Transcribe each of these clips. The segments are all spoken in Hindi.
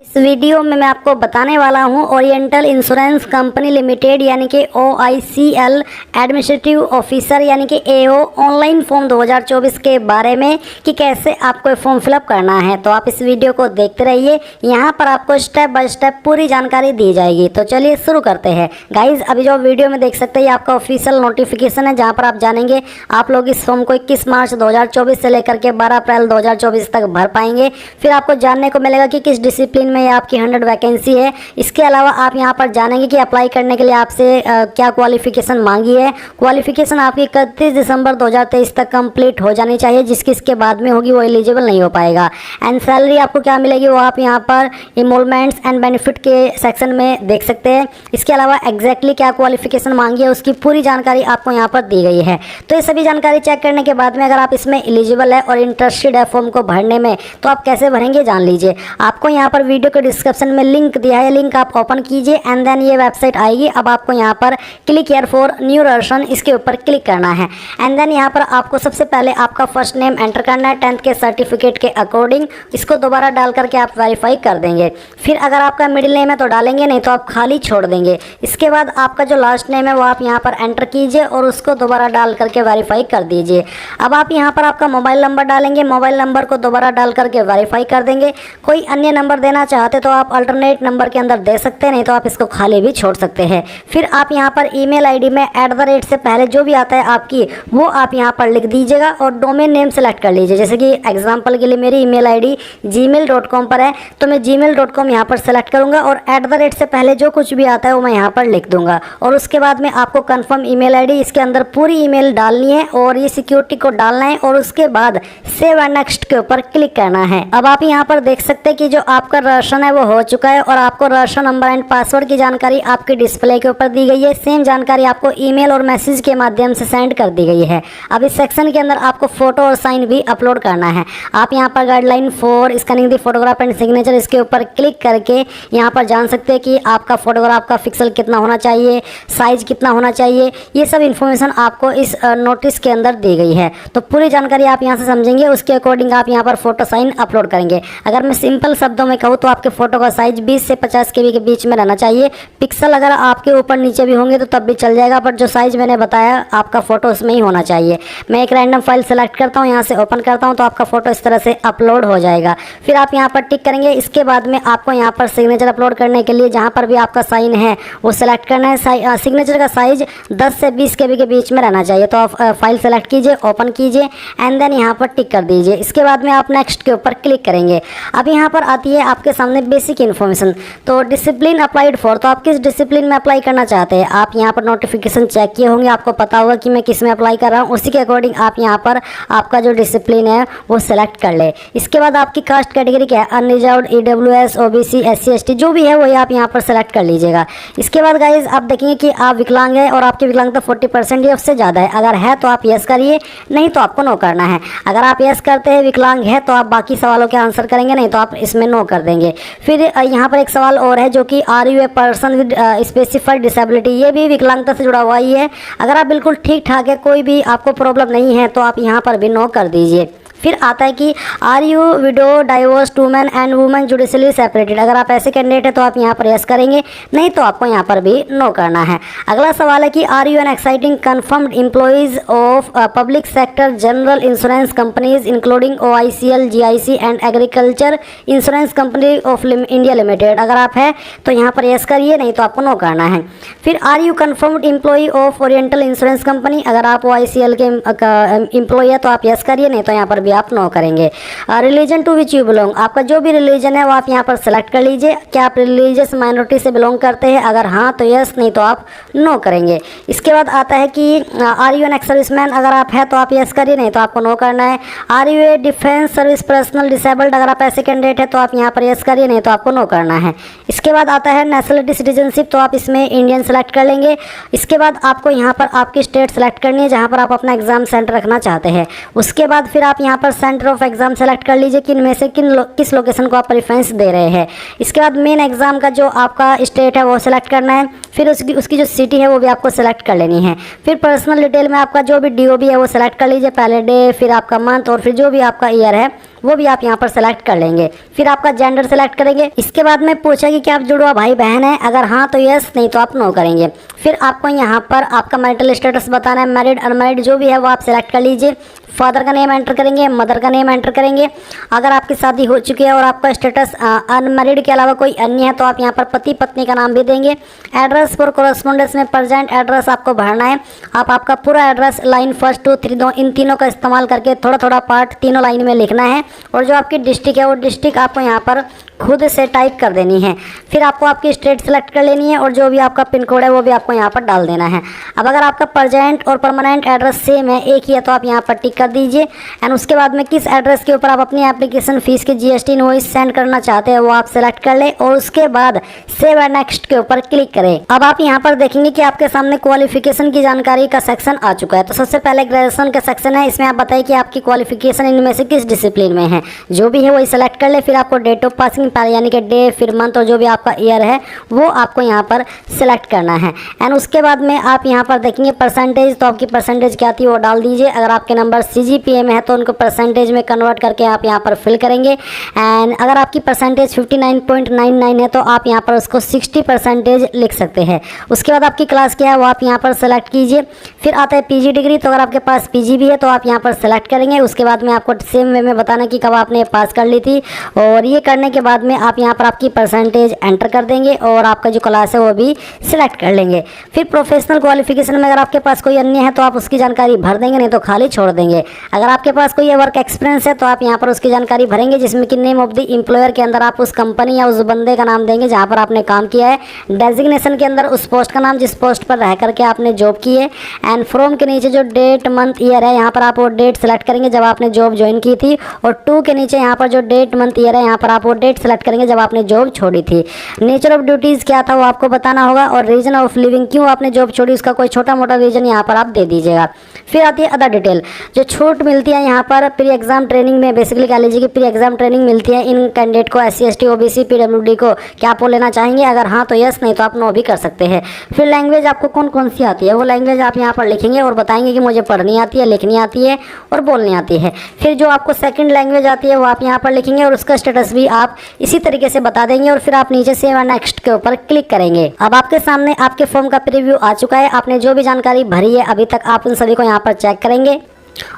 इस वीडियो में मैं आपको बताने वाला हूं ओरिएंटल इंश्योरेंस कंपनी लिमिटेड यानी कि OICL एडमिनिस्ट्रेटिव ऑफिसर यानी कि AO ऑनलाइन फॉर्म 2024 के बारे में कि कैसे आपको फॉर्म फिलअप करना है। तो आप इस वीडियो को देखते रहिए, यहां पर आपको स्टेप बाय स्टेप पूरी जानकारी दी जाएगी। तो चलिए शुरू करते हैं। गाइज अभी जो वीडियो में देख सकते हैं ये आपका ऑफिशियल नोटिफिकेशन है, जहाँ पर आप जानेंगे आप लोग इस फॉर्म को 21 मार्च 2024 से लेकर के 12 अप्रैल 2024 तक भर पाएंगे। फिर आपको जानने को मिलेगा कि किस डिसिप्लिन में आपकी 100 वैकेंसी है। इसके अलावा आप यहां पर जानेंगे कि अप्लाई करने के लिए आपसे क्या क्वालिफिकेशन मांगी है। क्वालिफिकेशन आपकी 31 दिसंबर 2023 तक कंप्लीट हो जानी चाहिए, जिसकी इसके बाद में होगी वो एलिजिबल नहीं हो पाएगा। एंड सैलरी आपको क्या मिलेगी वो आप यहां पर इमोलमेंट्स एंड बेनिफिट के सेक्शन में देख सकते हैं। इसके अलावा एग्जैक्टली क्या क्वालिफिकेशन मांगी है उसकी पूरी जानकारी आपको यहाँ पर दी गई है। तो ये सभी जानकारी चेक करने के बाद में अगर आप इसमें एलिजिबल है और इंटरेस्टेड है फॉर्म को भरने में, तो आप कैसे भरेंगे जान लीजिए। आपको यहाँ पर वीडियो के डिस्क्रिप्शन में लिंक दिया है, लिंक आप ओपन कीजिए एंड देन ये वेबसाइट आएगी। अब आपको यहाँ पर click here for new version इसके ऊपर क्लिक करना है एंड देन यहाँ पर आपको सबसे पहले आपका फर्स्ट नेम एंटर करना है 10th के सर्टिफिकेट के अकॉर्डिंग। इसको दोबारा डाल करके आप वेरीफाई कर देंगे। फिर अगर आपका मिडिल नेम है तो डालेंगे, नहीं तो आप खाली छोड़ देंगे। इसके बाद आपका जो लास्ट नेम है वो आप यहाँ पर एंटर कीजिए और उसको दोबारा डाल करके वेरीफाई कर दीजिए। अब आप यहाँ पर आपका मोबाइल नंबर डालेंगे, मोबाइल नंबर को दोबारा डाल करके वेरीफाई कर देंगे। कोई अन्य नंबर देना चाहते तो आप अल्टरनेट नंबर के अंदर दे सकते हैं, नहीं तो आप इसको खाली भी छोड़ सकते हैं। फिर आप यहाँ पर ईमेल आईडी में @ से पहले जो भी आता है आपकी वो आप यहाँ पर लिख दीजिएगा और डोमेन नेम सेलेक्ट कर लीजिए। जैसे कि एग्जांपल के लिए मेरी ईमेल आईडी gmail.com पर है तो मैं gmail.com यहाँ पर सेलेक्ट करूँगा और @ से पहले जो कुछ भी आता है वो मैं यहाँ पर लिख दूंगा। और उसके बाद में आपको कन्फर्म ईमेल आईडी इसके अंदर पूरी ईमेल डालनी है और ये सिक्योरिटी कोड डालना है और उसके बाद सेव एंड नेक्स्ट के ऊपर क्लिक करना है। अब आप यहाँ पर देख सकते हैं कि जो आपका राशन है वो हो चुका है और आपको राशन नंबर एंड पासवर्ड की जानकारी आपके डिस्प्ले के ऊपर दी गई है। सेम जानकारी आपको ईमेल और मैसेज के माध्यम से सेंड कर दी गई है। अब इस सेक्शन के अंदर आपको फोटो और साइन भी अपलोड करना है। आप यहाँ पर guideline for scanning the photograph and signature इसके ऊपर क्लिक करके यहाँ पर जान सकते हैं कि आपका फोटोग्राफ का पिक्सल कितना होना चाहिए, साइज कितना होना चाहिए। ये सब इन्फॉर्मेशन आपको इस नोटिस के अंदर दी गई है। तो पूरी जानकारी आप यहाँ से समझेंगे, उसके अकॉर्डिंग आप यहाँ पर फोटो साइन अपलोड करेंगे। अगर मैं सिंपल शब्दों में कहूँ तो आपके फोटो का साइज 20 से 50 KB के बीच में रहना चाहिए। पिक्सल अगर आपके ऊपर नीचे भी होंगे तो तब भी चल जाएगा, पर जो साइज मैंने बताया आपका फोटो उसमें ही होना चाहिए। मैं एक रैंडम फाइल सेलेक्ट करता हूँ, यहाँ से ओपन करता हूँ तो आपका फोटो इस तरह से अपलोड हो जाएगा। फिर आप यहाँ पर टिक करेंगे। इसके बाद में आपको यहाँ पर सिग्नेचर अपलोड करने के लिए जहाँ पर भी आपका साइन है वो सेलेक्ट करना है। सिग्नेचर का साइज 10 से 20 KB के बीच में रहना चाहिए। तो आप फाइल सेलेक्ट कीजिए, ओपन कीजिए एंड देन यहाँ पर टिक कर दीजिए। इसके बाद में आप नेक्स्ट के ऊपर क्लिक करेंगे। अब यहाँ पर आती है आपके सामने बेसिक इन्फॉर्मेशन। तो डिसिप्लिन अप्लाइड फॉर, तो आप किस डिसिप्लिन में अप्लाई करना चाहते हैं। आप यहाँ पर नोटिफिकेशन चेक किए होंगे, आपको पता होगा कि मैं किस में अप्लाई कर रहा हूँ। उसी के अकॉर्डिंग आप यहाँ पर आपका जो डिसिप्लिन है वो सेलेक्ट कर ले। इसके बाद आपकी कास्ट कैटेगरी क्या है, unreserved, EWS, OBC, SC ST जो भी है वो आप यहाँ पर सेलेक्ट कर लीजिएगा। इसके बाद गाइज आप देखेंगे कि आप विकलांग है और आपकी विकलांगता 40% या उससे ज़्यादा है। अगर है तो आप यस करिए, नहीं तो आपको नो करना है। अगर आप यस करते हैं विकलांग है तो आप बाकी सवालों के आंसर करेंगे, नहीं तो आप इसमें नो कर देंगे। फिर यहाँ पर एक सवाल और है जो कि are you a person with specified disability, ये भी विकलांगता से जुड़ा हुआ ही है। अगर आप बिल्कुल ठीक ठाक है, कोई भी आपको प्रॉब्लम नहीं है तो आप यहाँ पर भी नो कर दीजिए। फिर आता है कि are you widow, divorce, women and women judicially separated. अगर आप ऐसे कैंडिडेट है तो आप यहाँ पर यस करेंगे, नहीं तो आपको यहाँ पर भी नो करना है। अगला सवाल है कि are you an exciting confirmed employees of public sector general insurance companies including OICL, GIC and agriculture insurance company of India limited. अगर आप है तो यहाँ पर यस करिए, नहीं तो आपको नो करना है। फिर are you confirmed employ of oriental insurance company. अगर आप OICL के एम्प्लॉय है तो आप यस करिए, नहीं तो यहाँ पर भी आप नो करेंगे। Religion to which you belong, आपका जो भी रिलीजन है वो आप यहाँ पर सेलेक्ट कर लीजिए। क्या आप रिलीजियस माइनॉरिटी से बिलोंग करते हैं, अगर हाँ तो यस, नहीं तो आप नो करेंगे। इसके बाद आता है कि are you an ex serviceman, अगर आप है तो आप यस करिए, नहीं तो आपको नो करना है। Are you a defence service personal disabled, अगर आप ऐसे कैंडिडेट है तो आप यहाँ पर यस करिए, नहीं तो आपको नो करना है। इसके बाद आता है नेशनलिटी सिटीजनशिप, तो आप इसमें इंडियन सेलेक्ट कर लेंगे। इसके बाद आपको यहाँ पर आपकी स्टेट सेलेक्ट करनी है जहाँ पर आप अपना एग्जाम सेंटर रखना चाहते हैं। उसके बाद फिर आप यहाँ पर सेंटर ऑफ एग्जाम सेलेक्ट कर लीजिए कि इनमें से किस लोकेशन को आप प्रेफरेंस दे रहे हैं। इसके बाद मेन एग्जाम का जो आपका स्टेट है वो सेलेक्ट करना है। फिर उसकी जो सिटी है वो भी आपको सेलेक्ट कर लेनी है। फिर पर्सनल डिटेल में आपका जो भी DOB है वो सेलेक्ट कर लीजिए, पहले डे, फिर आपका मंथ और फिर जो भी आपका ईयर है वो भी आप यहाँ पर सेलेक्ट कर लेंगे। फिर आपका जेंडर सेलेक्ट करेंगे। इसके बाद में पूछा कि क्या आप जुड़वा भाई बहन है, अगर हाँ तो यस, नहीं तो आप नो करेंगे। फिर आपको यहाँ पर आपका मैरिटल स्टेटस बताना है, मैरिड अनमैरिड जो भी है वो आप सेलेक्ट कर लीजिए। फादर का नेम एंटर करेंगे, मदर का नेम एंटर करेंगे। अगर आपकी शादी हो चुकी है और आपका स्टेटस अनमैरिड के अलावा कोई अन्य है तो आप यहाँ पर पति पत्नी का नाम भी देंगे। एड्रेस फॉर कॉरेस्पॉन्डेंस में प्रेजेंट एड्रेस आपको भरना है। आप आपका पूरा एड्रेस लाइन 1, 2, 3 इन तीनों का इस्तेमाल करके थोड़ा थोड़ा पार्ट तीनों लाइन में लिखना है। और जो आपकी डिस्ट्रिक्ट है वो डिस्ट्रिक्ट आपको यहाँ पर खुद से टाइप कर देनी है। फिर आपको आपकी स्टेट सेलेक्ट कर लेनी है और जो भी आपका पिन कोड है वो भी आपको यहाँ पर डाल देना है। अब अगर आपका प्रेजेंट और परमानेंट एड्रेस सेम है, एक ही है, तो आप यहाँ पर टिक कर दीजिए। एंड उसके बाद में किस एड्रेस के ऊपर आप अपनी एप्लीकेशन फीस की जीएसटी इनवॉइस सेंड करना चाहते हैं वो आप सेलेक्ट कर लें और उसके बाद सेव एंड नेक्स्ट के ऊपर क्लिक करें। अब आप यहाँ पर देखेंगे कि आपके सामने क्वालिफिकेशन की जानकारी का सेक्शन आ चुका है। तो सबसे पहले ग्रेजुएशन का सेक्शन है, इसमें आप बताइए कि आपकी क्वालिफिकेशन इनमें से किस डिसिप्लिन में है, जो भी है वही सेलेक्ट कर ले। फिर आपको डेट ऑफ पासिंग यानी कि डे, फिर मंथ और जो भी आपका ईयर है वो आपको यहाँ पर सिलेक्ट करना है। एंड उसके बाद में आप यहाँ पर देखेंगे परसेंटेज, तो आपकी परसेंटेज क्या थी वो डाल दीजिए। अगर आपके नंबर सीजीपीए में है तो उनको परसेंटेज में कन्वर्ट करके आप यहाँ पर फिल करेंगे। एंड अगर आपकी परसेंटेज 59.99 है तो आप यहाँ पर उसको 60% लिख सकते हैं। उसके बाद आपकी क्लास क्या है वो आप यहाँ पर सेलेक्ट कीजिए। फिर आता है पीजी डिग्री, तो अगर आपके पास पीजी भी है तो आप यहाँ पर सेलेक्ट करेंगे। उसके बाद में आपको सेम वे में बताना कि कब आपने पास कर ली थी, और ये करने के बाद में आप यहाँ पर आपकी परसेंटेज एंटर कर देंगे और आपका जो क्लास है वो भी सिलेक्ट कर लेंगे। फिर प्रोफेशनल क्वालिफिकेशन में अगर आपके पास कोई अन्य है तो आप उसकी जानकारी भर देंगे, नहीं तो खाली छोड़ देंगे। अगर आपके पास कोई वर्क एक्सपीरियंस है तो आप यहाँ पर उसकी जानकारी भरेंगे, जिसमें कि नेम ऑफ द एम्प्लॉयर के अंदर आप उस कंपनी या उस बंदे का नाम देंगे जहाँ पर आपने काम किया है। डेजिग्नेशन के अंदर उस पोस्ट का नाम जिस पोस्ट पर रह करके आपने जॉब की है। एंड फ्रॉम के नीचे जो डेट, मंथ, ईयर है यहाँ पर आप वो डेट सेलेक्ट करेंगे जब आपने जॉब ज्वाइन की थी। और टू के नीचे यहाँ पर जो डेट, मंथ, ईयर है यहाँ पर आप वो डेट सेलेक्ट करेंगे जब आपने जॉब छोड़ी थी। नेचर ऑफ ड्यूटीज़ क्या था वो आपको बताना होगा, और रीजन ऑफ लिविंग, क्यों आपने जॉब छोड़ी उसका कोई छोटा मोटा रीजन यहाँ पर आप दे दीजिएगा। फिर आती है अदर डिटेल, जो छूट मिलती है यहाँ पर प्री एग्जाम ट्रेनिंग में। बेसिकली कह लीजिए कि प्री एग्जाम ट्रेनिंग मिलती है इन कैंडिडेट को, SC ST OBC PWD को। क्या आप वो लेना चाहेंगे? अगर हाँ तो यस, नहीं तो आप नो भी कर सकते हैं। फिर लैंग्वेज आपको कौन कौन सी आती है वो लैंग्वेज आप यहाँ पर लिखेंगे और बताएंगे कि मुझे पढ़नी आती है, लिखनी आती है और बोलनी आती है। फिर जो आपको सेकंड लैंग्वेज आती है वो आप यहाँ पर लिखेंगे और उसका स्टेटस भी आप इसी तरीके से बता देंगे। और फिर आप नीचे सेव एंड नेक्स्ट के ऊपर क्लिक करेंगे। अब आपके सामने आपके फॉर्म का प्रीव्यू आ चुका है। आपने जो भी जानकारी भरी है अभी तक आप उन सभी को यहाँ पर चेक करेंगे।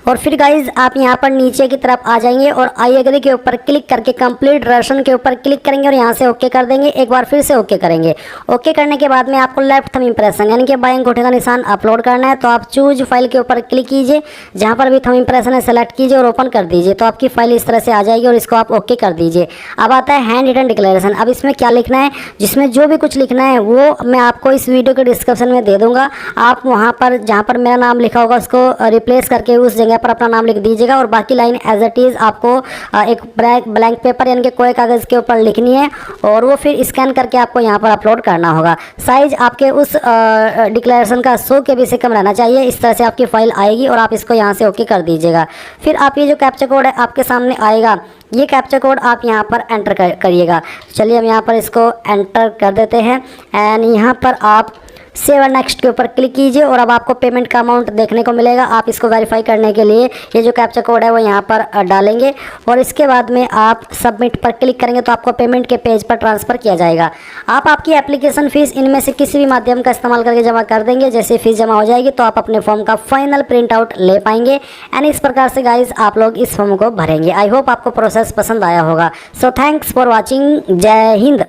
और फिर गाइज आप यहाँ पर नीचे की तरफ आ जाएंगे और आई एग्री के ऊपर क्लिक करके कंप्लीट रशन के ऊपर क्लिक करेंगे और यहाँ से ओके कर देंगे। एक बार फिर से ओके करेंगे। ओके करने के बाद में आपको लेफ्ट थंब इंप्रेशन यानी कि बाएं अंगूठे का निशान अपलोड करना है। तो आप चूज फाइल के ऊपर क्लिक कीजिए, जहाँ पर भी थंब इंप्रेशन है सेलेक्ट कीजिए और ओपन कर दीजिए। तो आपकी फाइल इस तरह से आ जाएगी और इसको आप ओके कर दीजिए। अब आता है हैंड रिटन डिक्लेरेशन। अब इसमें क्या लिखना है, जिसमें जो भी कुछ लिखना है वो मैं आपको इस वीडियो के डिस्क्रिप्शन में दे दूंगा। आप वहाँ पर जहाँ पर मेरा नाम लिखा होगा उसको रिप्लेस करके उस जगह पर अपना नाम लिख दीजिएगा और बाकी लाइन एज इट इज़ आपको एक ब्लैंक पेपर यानी कि कोई कागज़ के ऊपर लिखनी है और वो फिर स्कैन करके आपको यहाँ पर अपलोड करना होगा। साइज आपके उस डिक्लेरेशन का 100 KB से कम रहना चाहिए। इस तरह से आपकी फाइल आएगी और आप इसको यहाँ से ओके कर दीजिएगा। फिर आप ये जो कैप्चा कोड है आपके सामने आएगा, ये कैप्चा कोड आप यहाँ पर एंटर करिएगा। चलिए हम यहाँ पर इसको एंटर कर देते हैं एंड यहाँ पर आप सेव एंड नेक्स्ट के ऊपर क्लिक कीजिए और अब आपको पेमेंट का अमाउंट देखने को मिलेगा। आप इसको वेरीफाई करने के लिए ये जो कैप्चा कोड है वो यहाँ पर डालेंगे और इसके बाद में आप सबमिट पर क्लिक करेंगे तो आपको पेमेंट के पेज पर ट्रांसफ़र किया जाएगा। आप आपकी एप्लीकेशन फ़ीस इनमें से किसी भी माध्यम का इस्तेमाल करके जमा कर देंगे। जैसे फ़ीस जमा हो जाएगी तो आप अपने फॉर्म का फाइनल प्रिंट आउट ले पाएंगे एंड इस प्रकार से गाइज आप लोग इस फॉर्म को भरेंगे। आई होप आपको प्रोसेस पसंद आया होगा। So thanks for watching. जय हिंद।